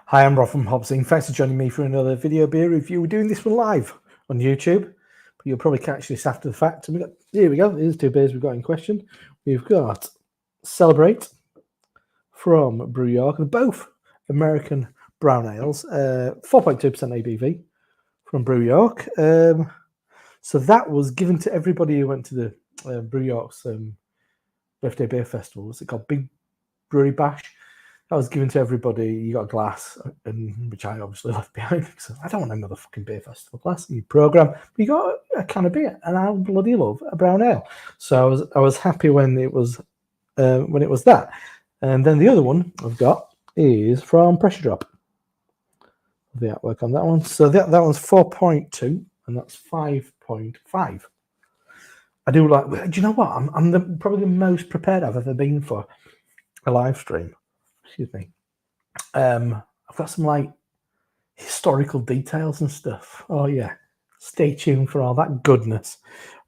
Hi, I'm Rob from Hobsing. Thanks for joining me for another video beer review. We're doing this one live on YouTube, but you'll probably catch this after the fact. And here we go. Here's two beers we've got in question. We've got Celebrate from Brew York. They're both American brown ales, 4.2% ABV from Brew York. So that was given to everybody who went to the Brew York's birthday beer festival. What's it called? Big Brewery Bash. That was given to everybody. You got a glass, which I obviously left behind because I don't want another fucking beer festival glass in your program. But you got a can of beer, and I bloody love a brown ale. So I was happy when it was that. And then the other one I've got is from Pressure Drop. The artwork on that one. So that one's 4.2, and that's 5.5. I do like. Do you know what? I'm probably the most prepared I've ever been for a live stream. Excuse me. I've got some like historical details and stuff. Oh yeah, stay tuned for all that goodness.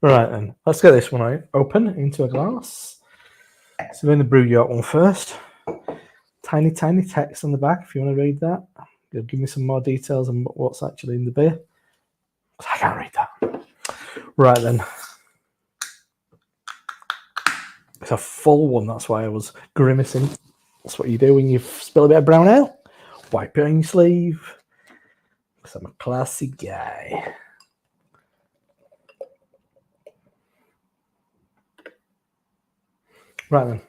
Right then, let's get this one out. Open into a glass. So we're in the Brew York one first. Tiny text on the back if you want to read that. It'll give me some more details on what's actually in the beer. I can't read that. Right then. It's a full one, that's why I was grimacing. That's what you do when you spill a bit of brown ale. Wipe it on your sleeve. Because I'm a classy guy. Right then.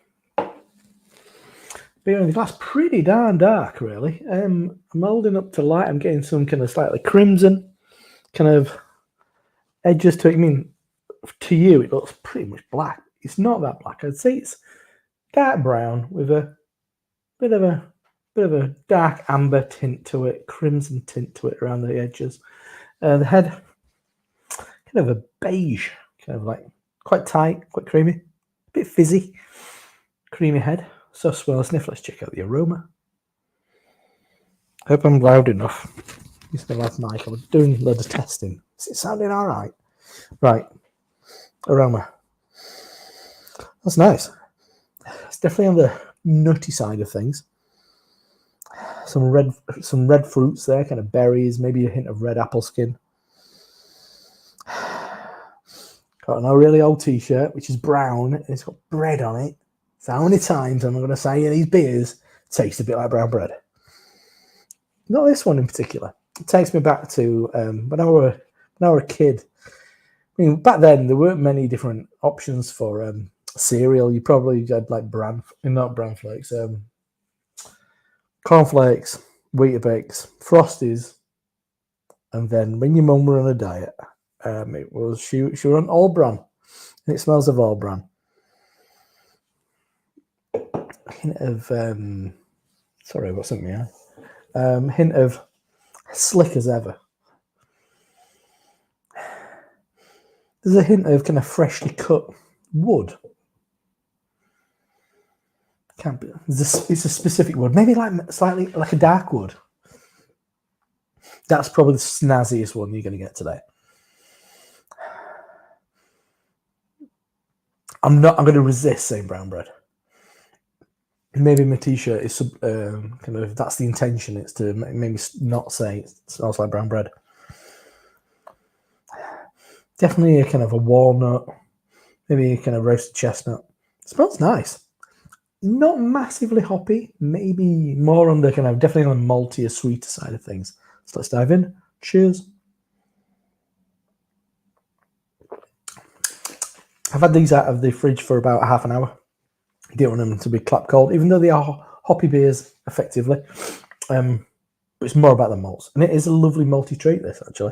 Beer in the glass, pretty darn dark, really. I'm holding up to light. I'm getting some kind of slightly crimson kind of edges to it. I mean, to you, it looks pretty much black. It's not that black. I'd say it's dark brown with a bit of a dark amber tint to it, crimson tint to it around the edges. The head, kind of a beige, kind of like quite tight, quite creamy, a bit fizzy, creamy head. So swell a sniff. Let's check out the aroma. Hope I'm loud enough. Used my last mic. I was doing a load of testing. Is it sounding all right? Right. Aroma. That's nice. It's definitely on the nutty side of things. Some red fruits there, kind of berries, maybe a hint of red apple skin. Got an really old t-shirt, which is brown, and it's got bread on it. So how many times am I going to say these beers taste a bit like brown bread? Not this one in particular. It takes me back to when I were a kid. I mean, back then there weren't many different options for cereal. You probably had like not bran flakes, cornflakes, Weetabix, Frosties, and then when your mum were on a diet, it was she were on all bran, and it smells of all bran. Hint of sorry, what's in my eye? Hint of slick as ever. There's a hint of kind of freshly cut wood. Can't be. It's a specific wood, maybe like slightly like a dark wood. That's probably the snazziest one you're going to get today. I'm going to resist saying brown bread. Maybe my t-shirt is kind of, that's the intention. It's to make me not say it smells like brown bread. Definitely a kind of a walnut, maybe a kind of roasted chestnut. It smells nice. Not massively hoppy, maybe more on the kind of, definitely on the maltier, sweeter side of things. So let's dive in. Cheers. I've had these out of the fridge for about half an hour. Didn't want them to be clap cold, even though they are hoppy beers effectively. But it's more about the malts. And it is a lovely malty treat, this, actually.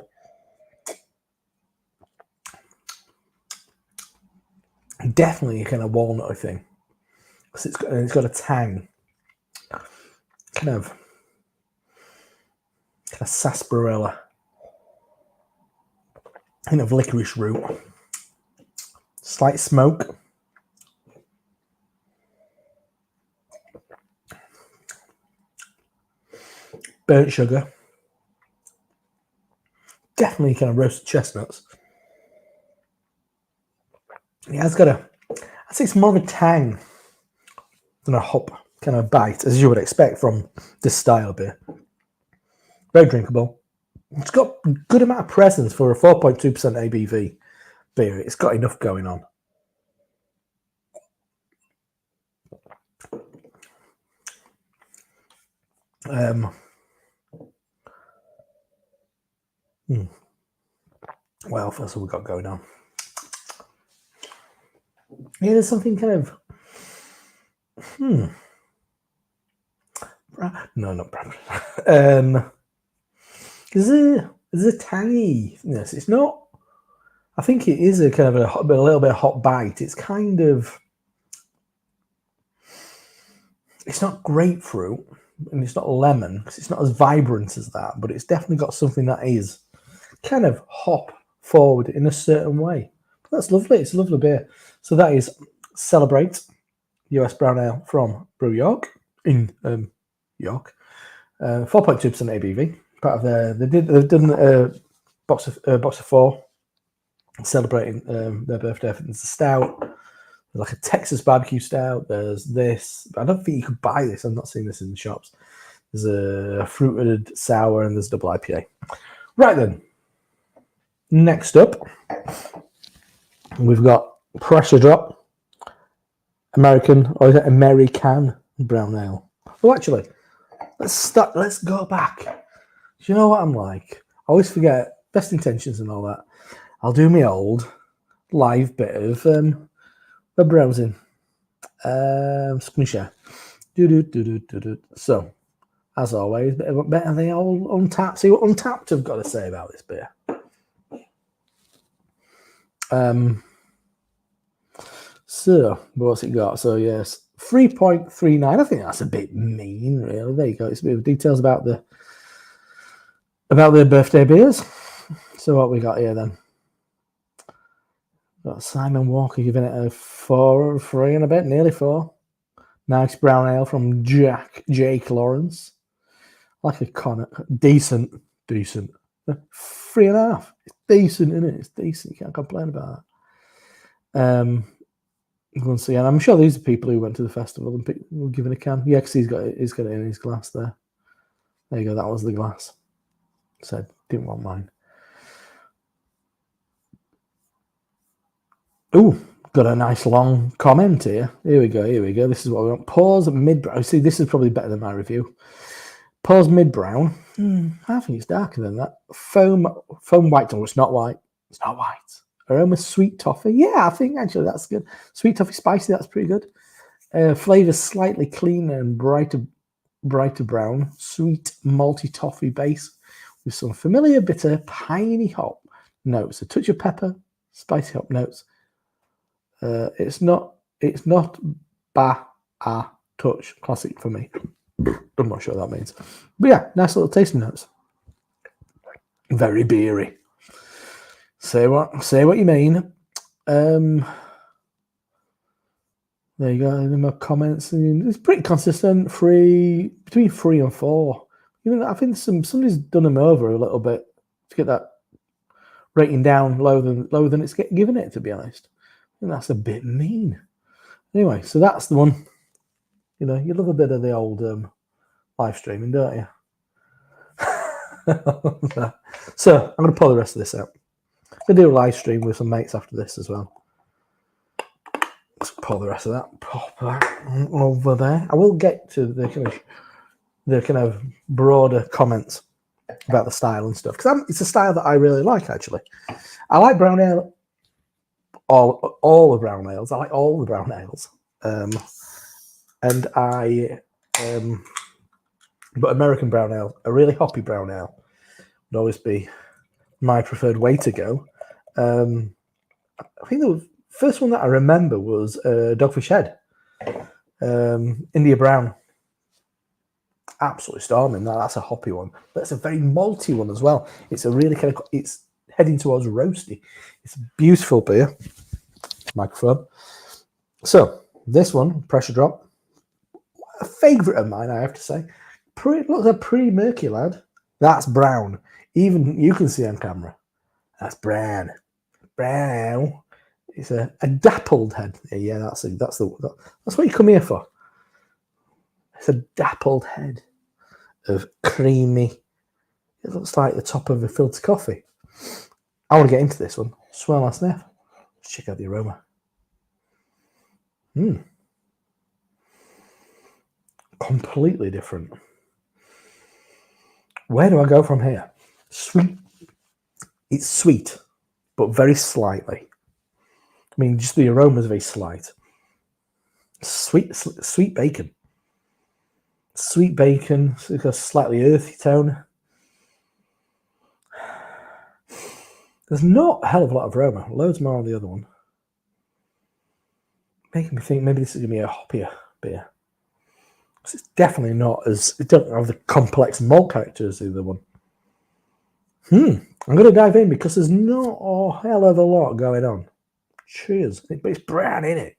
Definitely a kind of walnutty thing. Because it's got a tang. Kind of sarsaparilla. Kind of licorice root. Slight smoke. Burnt sugar. Definitely kind of roasted chestnuts. Yeah, it's got I'd say it's more of a tang than a hop kind of bite, as you would expect from this style beer. Very drinkable. It's got a good amount of presence for a 4.2% ABV beer. It's got enough going on. What else have we got going on? Yeah, there's something kind of no, not brown. There's a tanginess. It's not. I think it is a kind of a little bit of hot bite. It's kind of. It's not grapefruit and it's not lemon because it's not as vibrant as that, but it's definitely got something that is kind of hop forward in a certain way. That's lovely. It's a lovely beer. So that is Celebrate US Brown Ale from Brew York in York. 4.2% ABV. Part of they've done a box of 4 celebrating their birthday. I think there's a stout, there's like a Texas barbecue stout. There's this. I don't think you could buy this. I've not seen this in the shops. There's a fruited sour and there's double IPA. Right then. Next up, we've got Pressure Drop American Brown Ale. Oh, actually, let's go back. Do you know what I'm like? I always forget best intentions and all that. I'll do my old live bit of web browsing. Screen share. So, as always, better they all Untapped. See what Untapped have got to say about this beer. So what's it got? So yes, 3.39. I think that's a bit mean, really. There you go. It's a bit of details about the birthday beers. So what we got here then? Got Simon Walker giving it a 4 or 3 and a bit, nearly 4. Nice brown ale from Jake Lawrence. Like a Connor. Decent. 3.5. It's decent, isn't it? It's decent. You can't complain about that. Once again, I'm sure these are people who went to the festival and were given a can. Yeah, because he's got it in his glass there. There you go. That was the glass. Said didn't want mine. Ooh, got a nice long comment here. Here we go. This is what we want. Pause mid-brown. See, this is probably better than my review. Pause mid-brown. I think it's darker than that. Foam white. Oh, it's not white. It's not white. Aroma sweet toffee. Yeah, I think actually that's good. Sweet toffee spicy. That's pretty good. Flavor slightly cleaner and brighter brown. Sweet malty toffee base with some familiar bitter piney hop notes. A touch of pepper, spicy hop notes. It's not touch classic for me. I'm not sure what that means. But yeah, nice little tasting notes. Very beery. Say what you mean. There you go. Any more comments? It's pretty consistent. Between 3 and 4. Even I think somebody's done them over a little bit to get that rating down lower than it's given it. To be honest, I think that's a bit mean. Anyway, so that's the one. You know, you love a bit of the old live streaming, don't you? So I'm going to pull the rest of this out. I'm going to do a live stream with some mates after this as well. Let's pull the rest of that. Pop that over there. I will get to the kind of broader comments about the style and stuff because it's a style that I really like. Actually, I like brown ale. All the brown ales. I like all the brown ales. And but American brown ale, a really hoppy brown ale, would always be my preferred way to go. I think the first one that I remember was Dogfish Head, India Brown. Absolutely storming. That's a hoppy one. But it's a very malty one as well. It's a really it's heading towards roasty. It's a beautiful beer. Microphone. So this one, Pressure Drop, a favourite of mine, I have to say. Looks a pretty murky lad. That's brown. Even you can see on camera. That's brown. Brown. It's a dappled head. Yeah, that's what you come here for. It's a dappled head of creamy It looks like the top of a filter coffee. I want to get into this one. Swirl and sniff. Let's check out the aroma. Completely different. Where do I go from here? Sweet. It's sweet, but very slightly. I mean, just the aroma is very slight. Sweet bacon. Sweet bacon. It's got a slightly earthy tone. There's not a hell of a lot of aroma. Loads more on the other one. Making me think maybe this is going to be a hoppier beer. It's definitely not as... It doesn't have the complex malt character as the other one. I'm going to dive in because there's not a hell of a lot going on. Cheers. But it's brown, isn't it?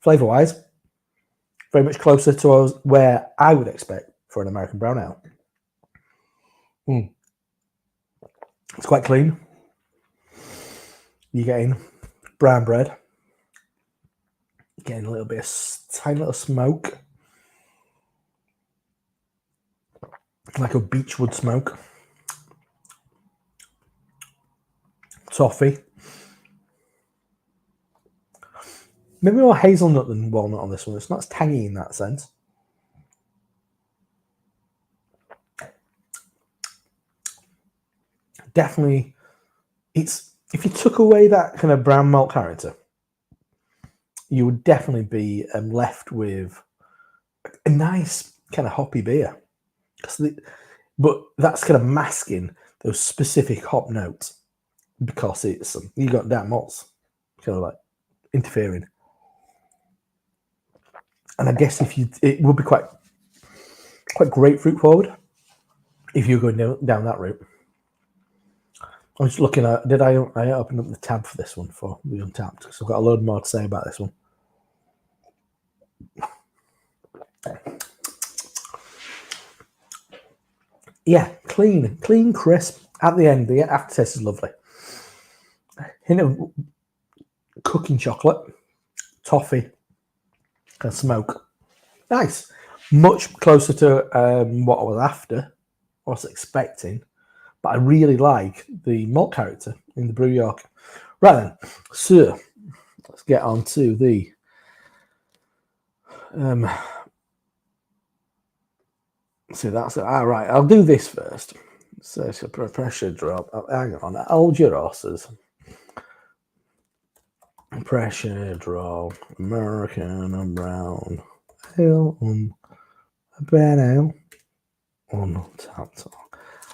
Flavour-wise, very much closer to where I would expect for an American brown ale. It's quite clean. You're getting brown bread. You're getting a little bit of tiny little smoke. Like a beechwood smoke. Toffee. Maybe more hazelnut than walnut on this one. It's not as tangy in that sense. Definitely, it's if you took away that kind of brown malt character, you would definitely be left with a nice kind of hoppy beer. But that's kind of masking those specific hop notes because it's you got damn malts kind of like interfering. And I guess it would be quite grapefruit forward if you're going down that route. I'm just looking at, did I open up the tab for this one for the Untapped? Because I've got a load more to say about this one. Yeah, clean, crisp. At the end, the aftertaste is lovely. Hint of cooking chocolate, toffee, and smoke. Nice. Much closer to what I was after, what I was expecting. But I really like the malt character in the Brew York. Right then, so let's get on to the so that's it. All right, I'll do this first. So it's a pressure drop. Oh, hang on, hold your horses. Pressure drop, American brown ale, brown ale, Untapped.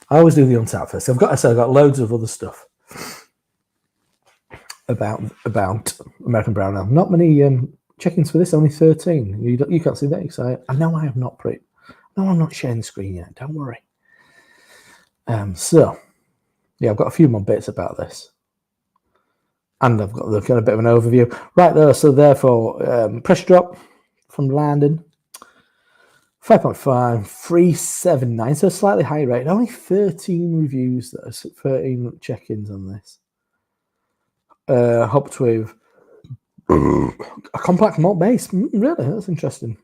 I always do the Untapped first. I've got loads of other stuff about American brown ale. Not many check-ins for this. Only 13. You can't see that. So I know I have not put it. No, I'm not sharing the screen yet. Don't worry. So yeah, I've got a few more bits about this, and I've got a bit of an overview right there. So therefore, pressure drop from Landon. 5.5, 379, so slightly higher rate. Only 13 reviews, 13 check-ins on this. Hopped with a complex malt base. Really, that's interesting.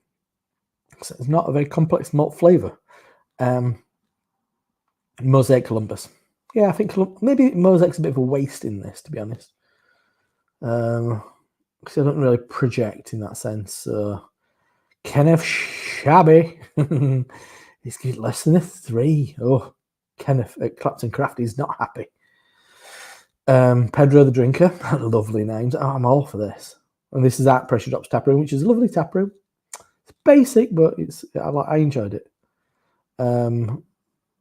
So it's not a very complex malt flavour. Mosaic Columbus. Yeah, I think maybe Mosaic's a bit of a waste in this, to be honest. Because I don't really project in that sense. Kenneth Shabby. He's getting less than a 3. Oh, Kenneth at Clapton Craft is not happy. Pedro the Drinker. Lovely names. Oh, I'm all for this. And this is at Pressure Drops Tap Room, which is a lovely tap room. It's basic, but I enjoyed it.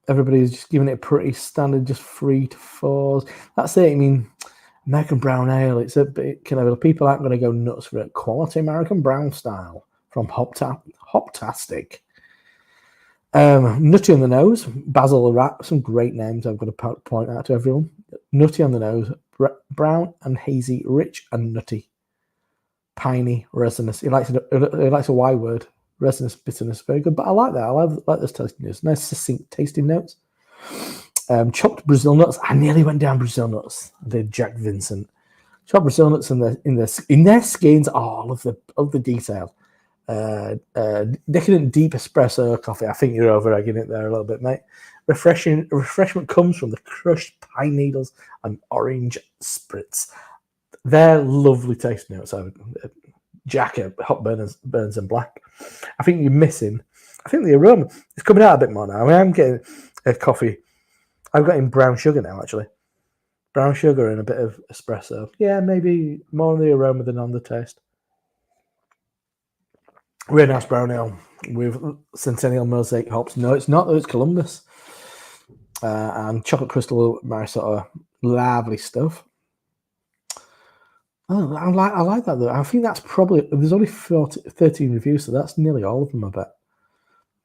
Everybody's just giving it a pretty standard, just 3 to 4s. That's it. I mean, American Brown Ale. It's a bit kind of people aren't going to go nuts for it. Quality American Brown style from Hoptastic. Nutty on the nose. Basil the Rat. Some great names I've got to point out to everyone. Nutty on the nose. Brown and hazy, rich and nutty. Piney, resinous. He likes a Y word. Resinous, bitterness. Very good. But I like that. I like this tasting notes. Nice, succinct tasting notes. Chopped Brazil nuts. I nearly went down Brazil nuts. I did Jack Vincent. Chopped Brazil nuts in their skins. Oh, I love the detail. Decadent deep espresso coffee. I think you're over egging it there a little bit, mate. Refreshment comes from the crushed pine needles and orange spritz. They're lovely tasting notes. Jacket, hot burns and black. I think you're missing. I think the aroma is coming out a bit more now. I mean, I'm getting a coffee. I've got in brown sugar now, actually. Brown sugar and a bit of espresso. Yeah, maybe more on the aroma than on the taste. Really nice brown ale with Centennial Mosaic hops. No, it's not. It's Columbus. And chocolate crystal marisotto. Lovely stuff. Oh, I like that though. I think that's probably, there's only 13 reviews, so that's nearly all of them, I bet.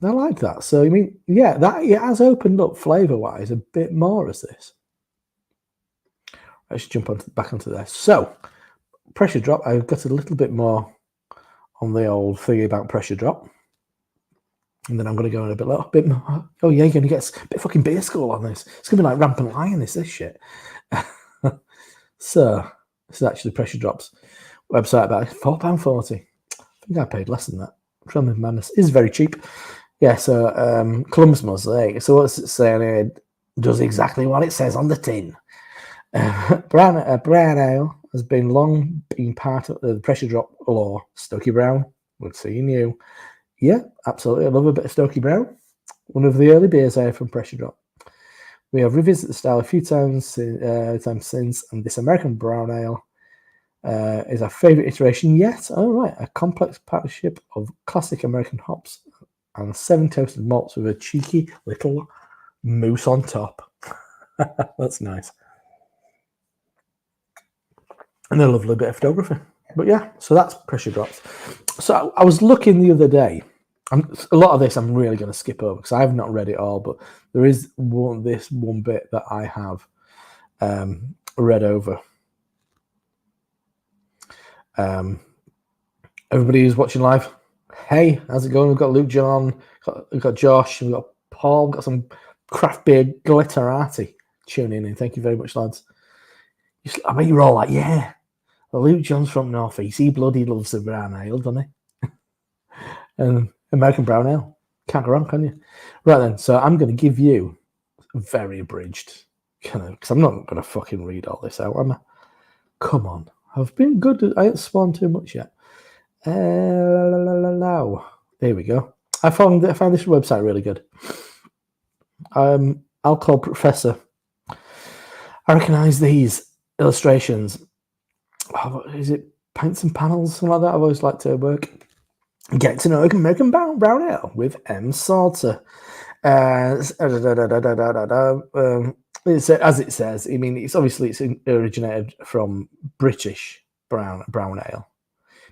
I like that. So I mean, yeah, that it has opened up flavour wise a bit more as this. Let's jump back onto there. So pressure drop. I've got a little bit more on the old thingy about pressure drop, and then I'm going to go in a bit more. Oh yeah, you're going to get a bit fucking beer school on this. It's going to be like Rampant Lion. This shit. So this is actually Pressure Drop's website, about £4.40. I think I paid less than that. Film of Madness is very cheap. Yeah, so Columbus Mosaic. So what's it saying here? It does exactly what it says on the tin. Brown ale has been long been part of the Pressure Drop lore. Stokey Brown, we'll see you. Yeah, absolutely. I love a bit of Stokey Brown. One of the early beers here from Pressure Drop. We have revisited the style a few times since, and this American brown ale is our favourite iteration yet. All right, a complex partnership of classic American hops and 7 toasted malts with a cheeky little mousse on top. That's nice. And a lovely bit of photography. But yeah, so that's Pressure Drops. So I was looking the other day. A lot of this I'm really going to skip over because I have not read it all, but there is one bit that I have read over. Everybody who's watching live, hey, how's it going? We've got Luke John, we've got Josh, we've got Paul, we've got some craft beer glitterati tuning in. Thank you very much, lads. I bet you're all like, yeah, well, Luke John's from North East. He bloody loves the brown ale, doesn't he? And American brown ale. Can't go wrong, can you? Right then, so I'm going to give you a very abridged because I'm not going to fucking read all this out, am I? Come on. I've been good. I haven't spawned too much yet. Now, there we go. I found this website really good. Alcohol Professor. I recognise these illustrations. Is it Pints and Panels, something like that? I've always liked to work. Get to know American brown ale with M. Salter. As it says, I mean, it's originated from British brown ale. I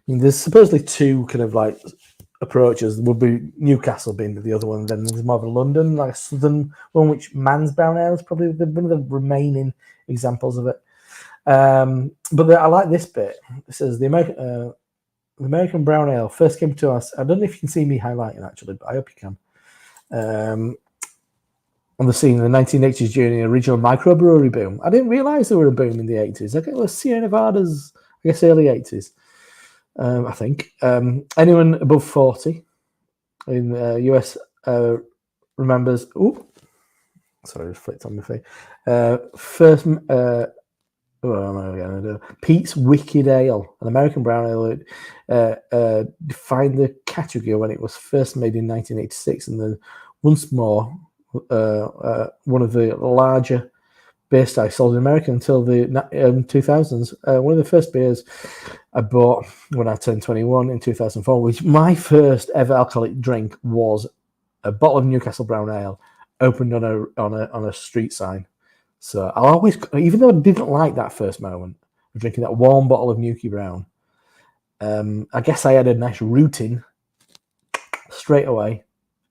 mean, there's supposedly two kind of like approaches. There would be Newcastle being the other one, then there's more of a London, like a southern one, which Man's brown ale is probably one of the remaining examples of it. But I like this bit. It says the American brown ale first came to us. I don't know if you can see me highlighting actually, but I hope you can. On the scene in the 1980s during the original microbrewery boom. I didn't realise there were a boom in the 80s. I guess it was Sierra Nevada's, I guess, early 80s. I think. Anyone above 40 in the US remembers. Oh, sorry, I just flicked on my face. First, Pete's Wicked Ale, an American brown ale, defined the category when it was first made in 1986, and then once more one of the larger beer styles sold in America until the 2000s. One of the first beers I bought when I turned 21 in 2004, which my first ever alcoholic drink was a bottle of Newcastle brown ale opened on a street sign. So I'll always, even though I didn't like that first moment of drinking that warm bottle of Nuki Brown, I guess I had a nice routine straight away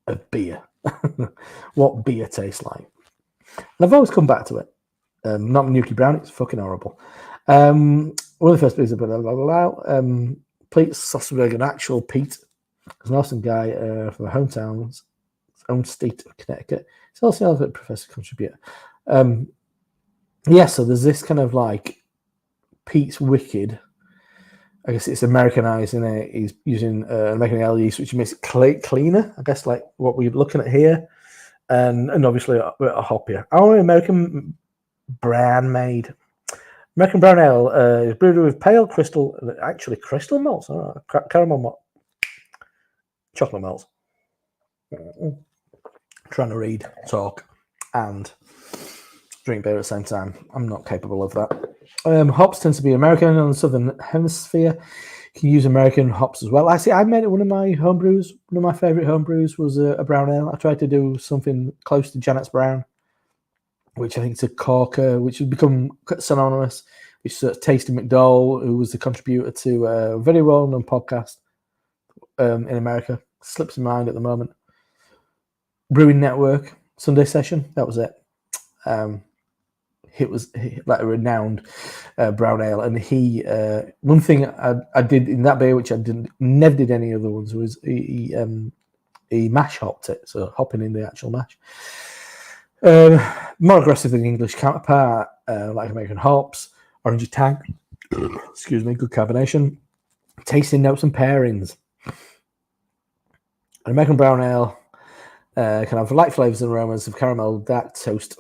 of beer. What beer tastes like. And I've always come back to it. Not Nuki Brown, it's fucking horrible. One of the first beers I put out, Pete Sossenberg, an actual Pete. He's an awesome guy from the hometown's own state of Connecticut. He's also a professor contributor. So there's this kind of like Pete's Wicked, I guess it's Americanizing it. He's using American ale yeast, which makes it cleaner. I guess like what we're looking at here, and obviously a hoppier. Our American brand made American brown ale is brewed with pale crystal malts, caramel malt, chocolate malts. Trying to read, talk, and drink beer at the same time. I'm not capable of that. Hops tends to be American on the southern hemisphere. You can use American hops as well. Actually, I made it one of my homebrews. One of my favourite homebrews was a brown ale. I tried to do something close to Janet's Brown, which I think is a corker, which has become synonymous. Which is Tasty McDowell, who was the contributor to a very well-known podcast in America. Slips in mind at the moment. Brewing Network, Sunday Session, that was it. It was like a renowned brown ale, and one thing I did in that beer, which I never did any other ones, was he mash hopped it, so hopping in the actual mash. More aggressive than the English counterpart, like American hops, orangey tang, excuse me, good carbonation, tasting notes and pairings. An American brown ale can have light flavours and aromas of caramel, dark toast.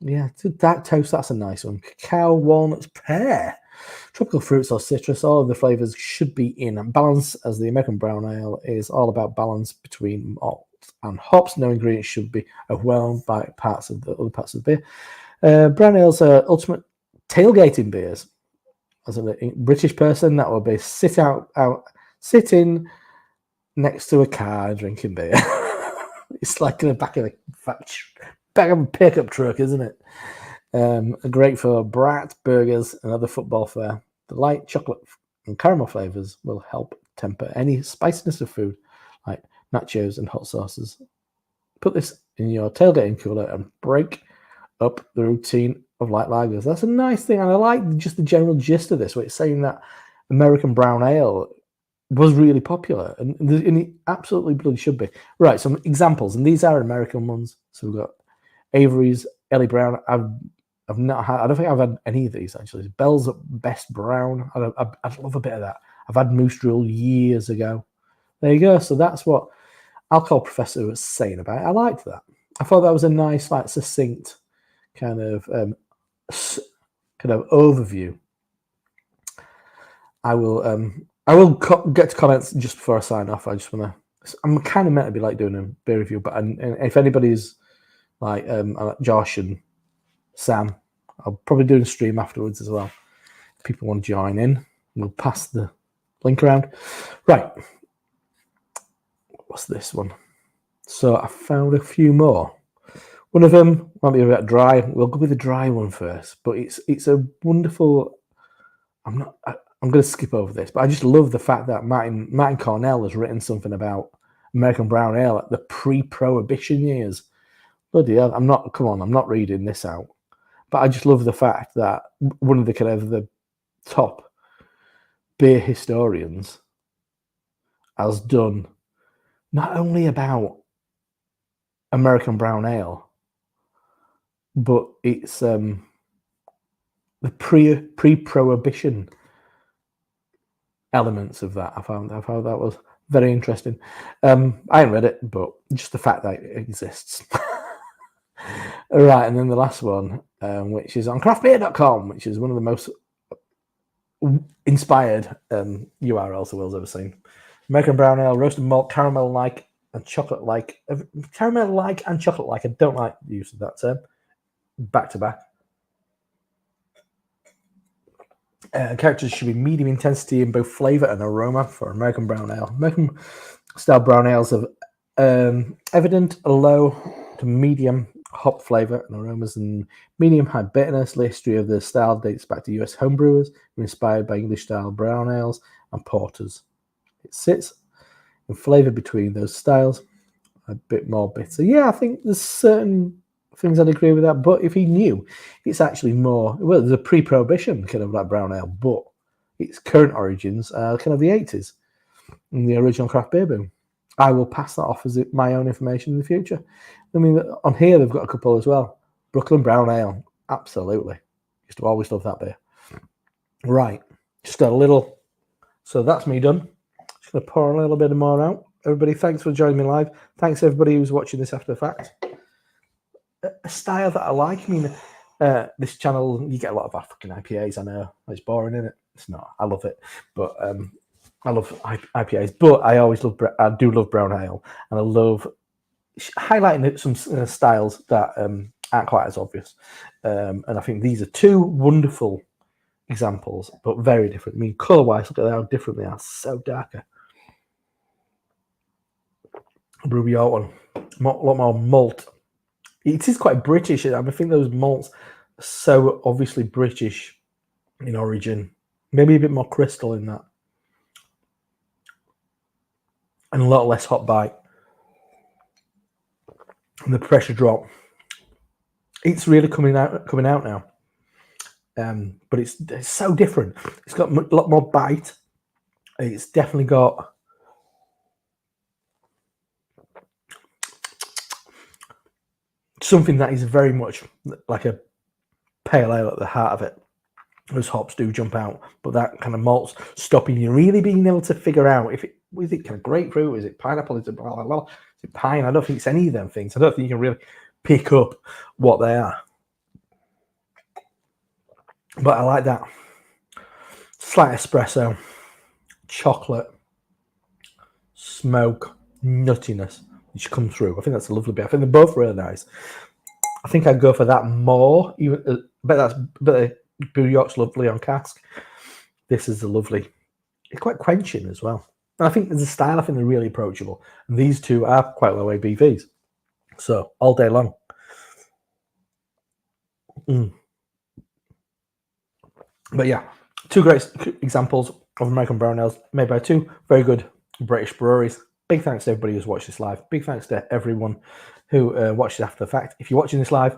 Yeah, dark toast, that's a nice one. Cacao, walnuts, pear, tropical fruits or citrus. All of the flavours should be in balance, as the American brown ale is all about balance between malt and hops. No ingredients should be overwhelmed by other parts of the beer. Brown ales are ultimate tailgating beers. As a British person, that would be sitting next to a car drinking beer. It's like in the back of a pickup truck, isn't it? Great for brat, burgers, and other football fare. The light chocolate and caramel flavors will help temper any spiciness of food, like nachos and hot sauces. Put this in your tailgating cooler and break up the routine of light lagers. That's a nice thing, and I like just the general gist of this, where it's saying that American brown ale was really popular, and it absolutely bloody should be. Right, some examples, and these are American ones. So we've got Avery's, Ellie Brown. I've not had. I don't think I've had any of these actually. Bell's Best Brown. I'd love a bit of that. I've had Moose Drill years ago. There you go. So that's what Alcohol Professor was saying about it. I liked that. I thought that was a nice, like, succinct kind of overview. I will get to comments just before I sign off. I'm kind of meant to be like doing a beer review, but if anybody's like Josh and Sam, I'll probably do a stream afterwards as well. If people want to join in, we'll pass the link around. Right. What's this one? So I found a few more. One of them might be a bit dry. We'll go with the dry one first, but it's a wonderful. I'm going to skip over this, but I just love the fact that Martin Cornell has written something about American brown ale at the pre-prohibition years. Bloody hell, I'm not reading this out. But I just love the fact that one of the top beer historians has done not only about American brown ale, but it's the pre-prohibition elements of that. I found that was very interesting. I haven't read it, but just the fact that it exists. All right, and then the last one, which is on craftbeer.com, which is one of the most inspired URLs the world's ever seen. American brown ale, roasted malt, caramel-like and chocolate-like. Caramel-like and chocolate-like. I don't like the use of that term. Back to back. Characters should be medium intensity in both flavour and aroma for American brown ale. American style brown ales have evident low to medium hop flavour and aromas and medium high bitterness. The history of the style dates back to US homebrewers who were inspired by English style brown ales and porters. It sits in flavour between those styles, a bit more bitter. Yeah, I think there's certain things I'd agree with that, but if he knew, it's actually more, well, there's a pre-prohibition kind of like brown ale, but its current origins are kind of the 80s in the original craft beer boom. I will pass that off as my own information in the future. I mean, on here they've got a couple as well. Brooklyn Brown Ale, absolutely. Used to always love that beer. Right, just a little So that's me done. Just going to pour a little bit more out. Everybody, thanks for joining me live. Thanks everybody who's watching this after the fact. A style that I like. I mean, this channel, you get a lot of fucking IPAs. I know it's boring, isn't it? It's not. I love it, but I love IPAs. But I always love. I do love brown ale, and I love highlighting some styles that aren't quite as obvious. And I think these are two wonderful examples, but very different. I mean, color-wise, look at how different they are. So darker. Brew York one, a lot more malt. It is quite British. I think those malts are so obviously British in origin. Maybe a bit more crystal in that, and a lot less hot bite. And the pressure drop. It's really coming out now. But it's so different. It's got a lot more bite. It's definitely got something that is very much like a pale ale at the heart of it. Those hops do jump out, but that kind of malt's stopping you really being able to figure out if it was it kind of grapefruit, is it pineapple, is it blah blah blah, is it pine? I don't think it's any of them things. I don't think you can really pick up what they are. But I like that slight espresso, chocolate, smoke, nuttiness which come through. I think that's a lovely bit. I think they're both really nice. I think I'd go for that more. Even but Brew York's lovely on cask. This is a lovely. It's quite quenching as well. And I think as a style, I think they're really approachable. And these two are quite low ABVs, so all day long. But yeah, two great examples of American brown ales made by two very good British breweries. Big thanks to everybody who's watched this live. Big thanks to everyone who watched it after the fact. If you're watching this live,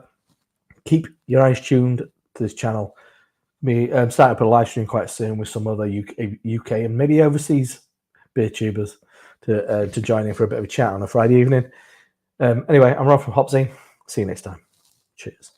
keep your eyes tuned to this channel. We start up a live stream quite soon with some other UK and maybe overseas beer tubers to join in for a bit of a chat on a Friday evening. Anyway, I'm Rob from Hopsy. See you next time. Cheers.